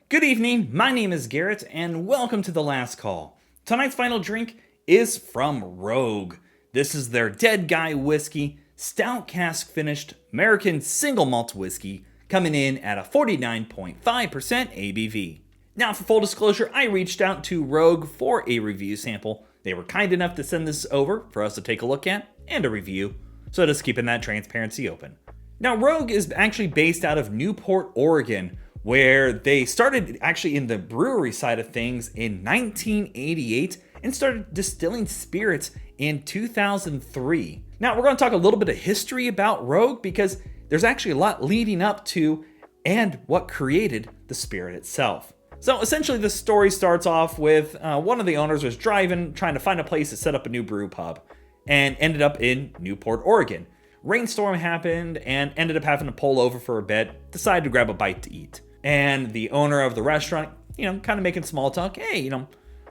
Good evening, my name is Garrett, and welcome to The Last Call. Tonight's final drink is from Rogue. This is their Dead Guy Whiskey, Stout Cask finished American single malt whiskey, coming in at a 49.5% ABV. Now, for full disclosure, I reached out to Rogue for a review sample. They were kind enough to send this over for us to take a look at and a review, so just keeping that transparency open. Now, Rogue is actually based out of Newport, Oregon, where they started actually in the brewery side of things in 1988 and started distilling spirits in 2003. Now, we're going to talk a little bit of history about Rogue because there's actually a lot leading up to and what created the spirit itself. So essentially, the story starts off with one of the owners was driving, trying to find a place to set up a new brew pub, and ended up in Newport, Oregon. Rainstorm happened and ended up having to pull over for a bit, decided to grab a bite to eat. And the owner of the restaurant, kind of making small talk, hey,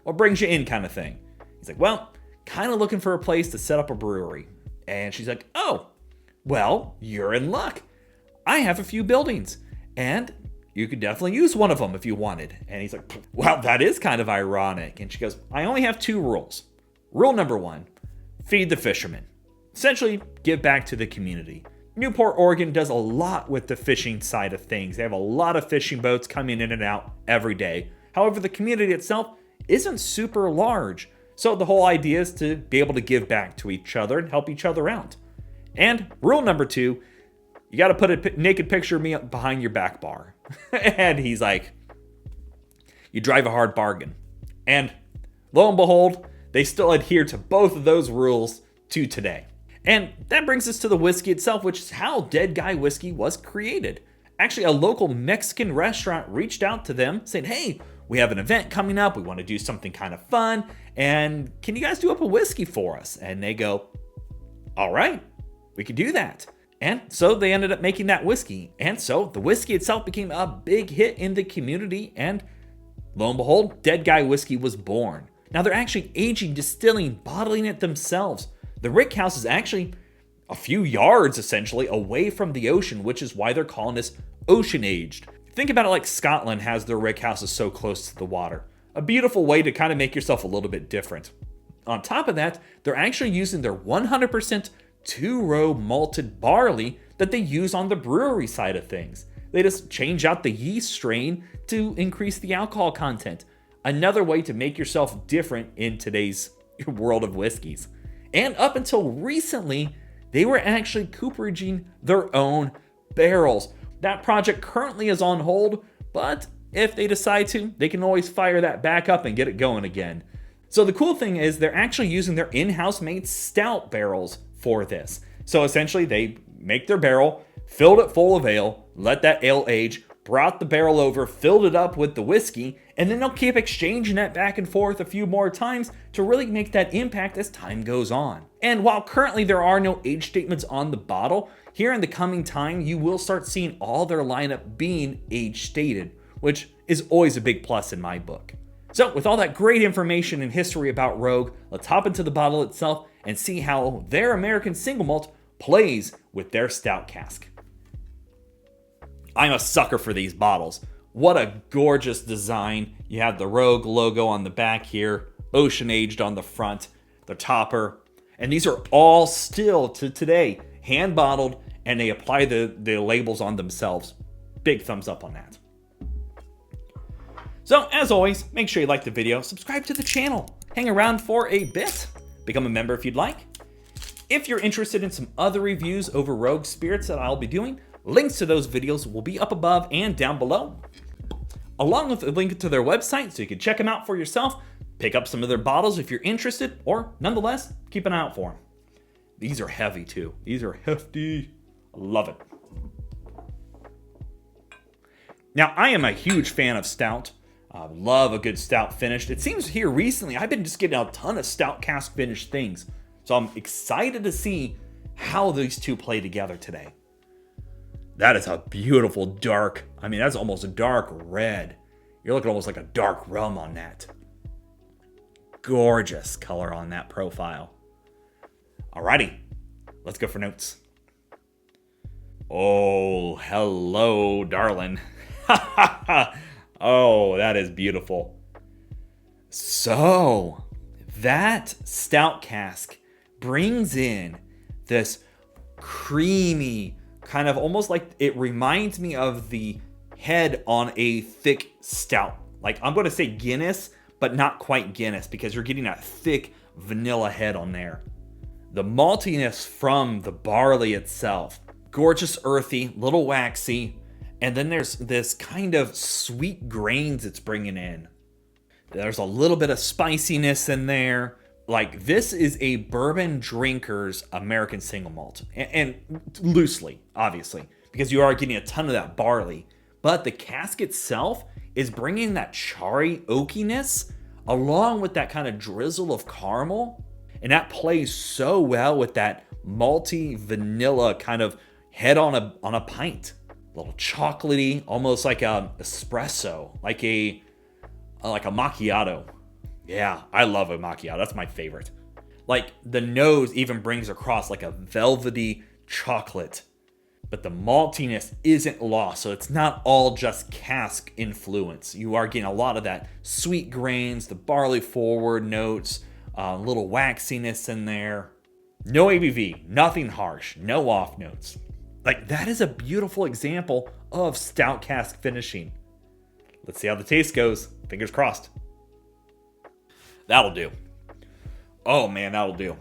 what brings you in kind of thing. He's like, well, kind of looking for a place to set up a brewery. And she's like, oh, well, you're in luck. I have a few buildings, and you could definitely use one of them if you wanted. And he's like, well, that is kind of ironic. And she goes, I only have two rules. Rule number one, feed the fishermen. Essentially, give back to the community. Newport, Oregon does a lot with the fishing side of things. They have a lot of fishing boats coming in and out every day. However, the community itself isn't super large. So the whole idea is to be able to give back to each other and help each other out. And rule number two, you got to put a naked picture of me behind your back bar. And he's like, you drive a hard bargain. And lo and behold, they still adhere to both of those rules to today. And that brings us to the whiskey itself, which is how Dead Guy Whiskey was created. Actually, a local Mexican restaurant reached out to them saying, hey, we have an event coming up. We want to do something kind of fun. And can you guys do up a whiskey for us? And they go, all right, we could do that. And so they ended up making that whiskey. And so the whiskey itself became a big hit in the community. And lo and behold, Dead Guy Whiskey was born. Now they're actually aging, distilling, bottling it themselves. The rick house is actually a few yards, essentially, away from the ocean, which is why they're calling this ocean-aged. Think about it like Scotland has their rick houses so close to the water. A beautiful way to kind of make yourself a little bit different. On top of that, they're actually using their 100% two-row malted barley that they use on the brewery side of things. They just change out the yeast strain to increase the alcohol content. Another way to make yourself different in today's world of whiskeys. And up until recently, they were actually cooperaging their own barrels. That project currently is on hold, but if they decide to, they can always fire that back up and get it going again. So the cool thing is they're actually using their in-house made stout barrels for this. So essentially they make their barrel, filled it full of ale, let that ale age, brought the barrel over, filled it up with the whiskey, and then they'll keep exchanging that back and forth a few more times to really make that impact as time goes on. And while currently there are no age statements on the bottle, here in the coming time, you will start seeing all their lineup being age stated, which is always a big plus in my book. So with all that great information and history about Rogue, let's hop into the bottle itself and see how their American single malt plays with their stout cask. I'm a sucker for these bottles. What a gorgeous design. You have the Rogue logo on the back here, ocean aged on the front, the topper. And these are all still to today hand bottled, and they apply the labels on themselves. Big thumbs up on that. So as always, make sure you like the video, subscribe to the channel, hang around for a bit, become a member if you'd like. If you're interested in some other reviews over Rogue spirits that I'll be doing, links to those videos will be up above and down below, along with a link to their website so you can check them out for yourself, pick up some of their bottles if you're interested, or nonetheless, keep an eye out for them. These are heavy too. These are hefty. I love it. Now, I am a huge fan of stout. I love a good stout finished. It seems here recently, I've been just getting a ton of stout cask finished things. So I'm excited to see how these two play together today. That is a beautiful dark, that's almost a dark red. You're looking almost like a dark rum on that. Gorgeous color on that profile. Alrighty, let's go for notes. Oh, hello, darling. Oh, that is beautiful. So, that stout cask brings in this creamy, kind of almost like it reminds me of the head on a thick stout. Like, I'm going to say Guinness, but not quite Guinness, because you're getting that thick vanilla head on there. The maltiness from the barley itself, gorgeous earthy, little waxy, and then there's this kind of sweet grains it's bringing in. There's a little bit of spiciness in there. Like, this is a bourbon drinker's American single malt. And loosely, obviously, because you are getting a ton of that barley. But the cask itself is bringing that charry oakiness along with that kind of drizzle of caramel. And that plays so well with that malty vanilla kind of head on a pint. A little chocolatey, almost like a espresso, like a macchiato. Yeah, I love a macchiato. That's my favorite. Like, the nose even brings across like a velvety chocolate, but the maltiness isn't lost. So it's not all just cask influence. You are getting a lot of that sweet grains, the barley forward notes, a little waxiness in there. No ABV, nothing harsh, no off notes. Like, that is a beautiful example of stout cask finishing. Let's see how the taste goes. Fingers crossed. That'll do. Oh man, that'll do.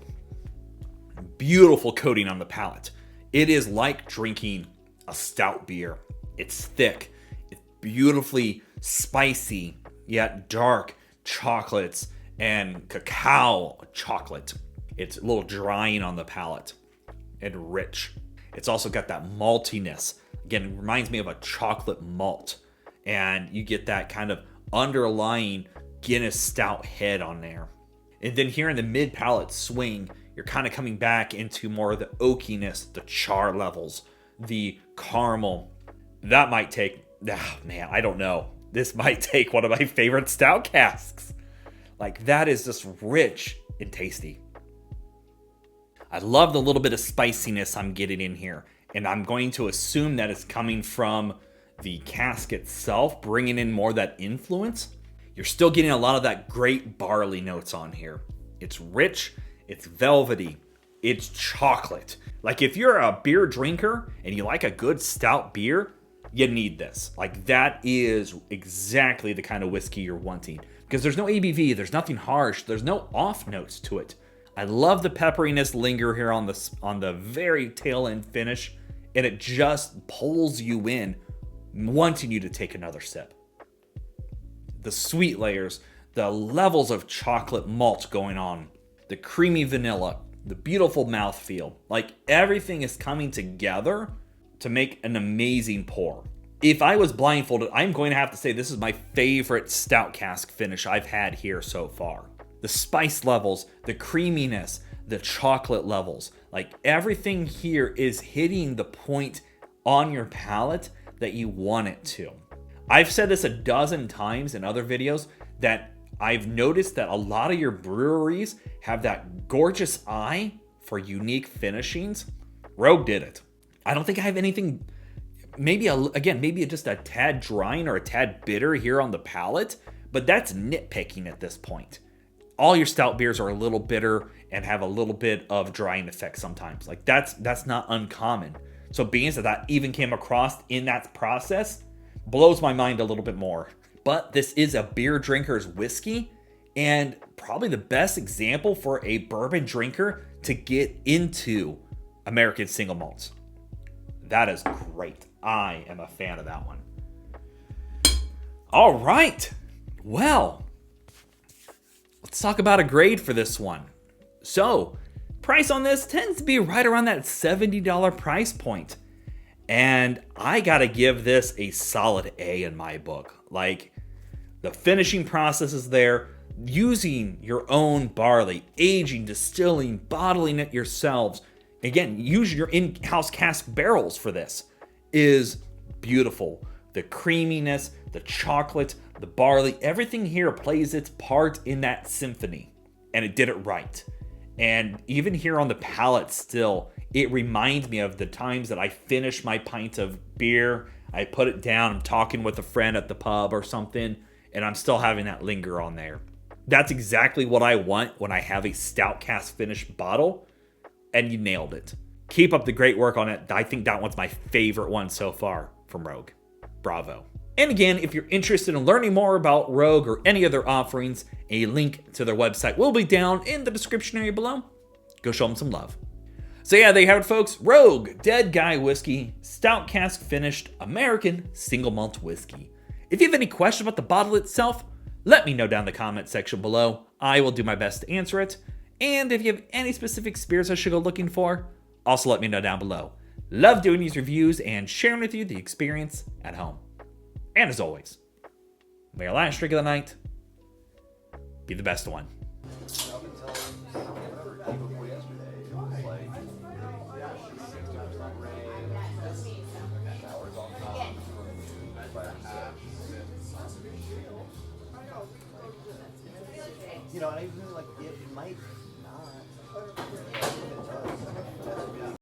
Beautiful coating on the palate. It is like drinking a stout beer. It's thick. It's beautifully spicy, yet dark chocolates and cacao chocolate. It's a little drying on the palate and rich. It's also got that maltiness. Again, it reminds me of a chocolate malt. And you get that kind of underlying Guinness stout head on there. And then here in the mid palate swing, you're kind of coming back into more of the oakiness, the char levels, the caramel. That might take, man, I don't know. This might take one of my favorite stout casks. Like, that is just rich and tasty. I love the little bit of spiciness I'm getting in here. And I'm going to assume that it's coming from the cask itself, bringing in more of that influence. You're still getting a lot of that great barley notes on here. It's rich, it's velvety, it's chocolate. Like, if you're a beer drinker and you like a good stout beer, you need this. Like, that is exactly the kind of whiskey you're wanting. Because there's no ABV, there's nothing harsh, there's no off notes to it. I love the pepperiness linger here on the very tail end finish, and it just pulls you in, wanting you to take another sip. The sweet layers, the levels of chocolate malt going on, the creamy vanilla, the beautiful mouthfeel, like, everything is coming together to make an amazing pour. If I was blindfolded, I'm going to have to say this is my favorite stout cask finish I've had here so far. The spice levels, the creaminess, the chocolate levels, like, everything here is hitting the point on your palate that you want it to. I've said this a dozen times in other videos that I've noticed that a lot of your breweries have that gorgeous eye for unique finishings. Rogue did it. I don't think I have anything, maybe just a tad drying or a tad bitter here on the palate, but that's nitpicking at this point. All your stout beers are a little bitter and have a little bit of drying effect sometimes. Like, that's not uncommon. So being that even came across in that process blows my mind a little bit more. But this is a beer drinker's whiskey, and probably the best example for a bourbon drinker to get into American single malts. That is great. I am a fan of that one. All right. Well, let's talk about a grade for this one. So, price on this tends to be right around that $70 price point. And I gotta give this a solid A in my book. Like, the finishing process is there. Using your own barley, aging, distilling, bottling it yourselves. Again, use your in-house cask barrels for this. Is beautiful. The creaminess, the chocolate, the barley, everything here plays its part in that symphony. And it did it right. And even here on the palate still, it reminds me of the times that I finish my pint of beer. I put it down, I'm talking with a friend at the pub or something, and I'm still having that linger on there. That's exactly what I want when I have a Stout Cask finished bottle, and you nailed it. Keep up the great work on it. I think that one's my favorite one so far from Rogue. Bravo. And again, if you're interested in learning more about Rogue or any other offerings, a link to their website will be down in the description area below. Go show them some love. So yeah, there you have it, folks. Rogue Dead Guy Whiskey, Stout Cask finished American single malt whiskey. If you have any questions about the bottle itself, let me know down in the comment section below. I will do my best to answer it. And if you have any specific spirits I should go looking for, also let me know down below. Love doing these reviews and sharing with you the experience at home. And as always, may your last drink of the night be the best one. You know, and I really like it might not.